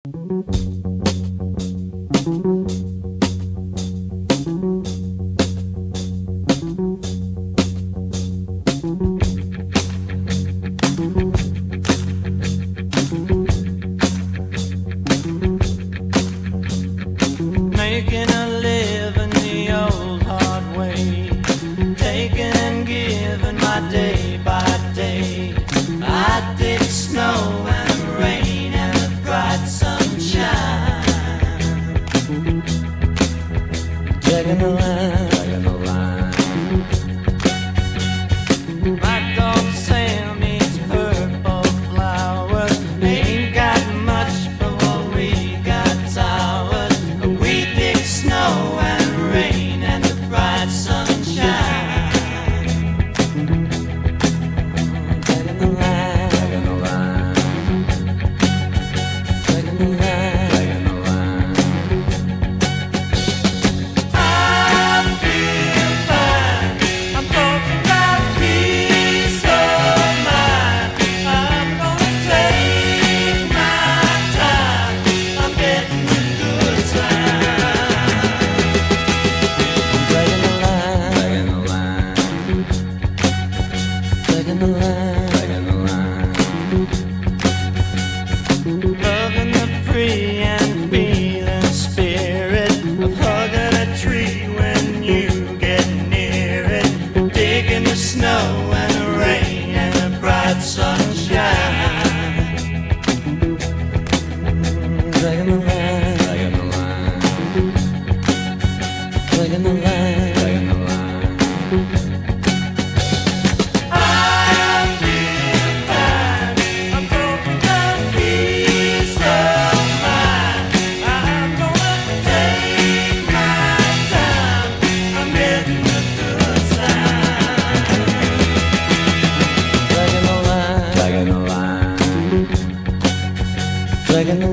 Making a living the old hard way, taking and giving my day by day. I did snow and rain and the bright sunshine. Dragging the line, dragging the line. Black dog Sam eats purple flowers. Ain't got much, but what we got towers. We dig snow and rain and the bright sunshine. Dragging the line, dragging the line. Dragging the line, dragging the line. I'm feeling fine. I'm talking about peace of mind. I'm gonna take my time. I'm getting the good time. Dragging the line, dragging the line. Dragging the line, dragging the line. Loving the free and feeling spirit of hugging a tree when you get near it. Digging the snow and the rain and the bright sunshine. Dragging the line, dragging the line. Dragging the line, dragging the line. I'm feeling fine. I'm talking about peace of mind. I'm gonna take my time. I'm getting the good time. Dragging the line, dragging the line. Dragging the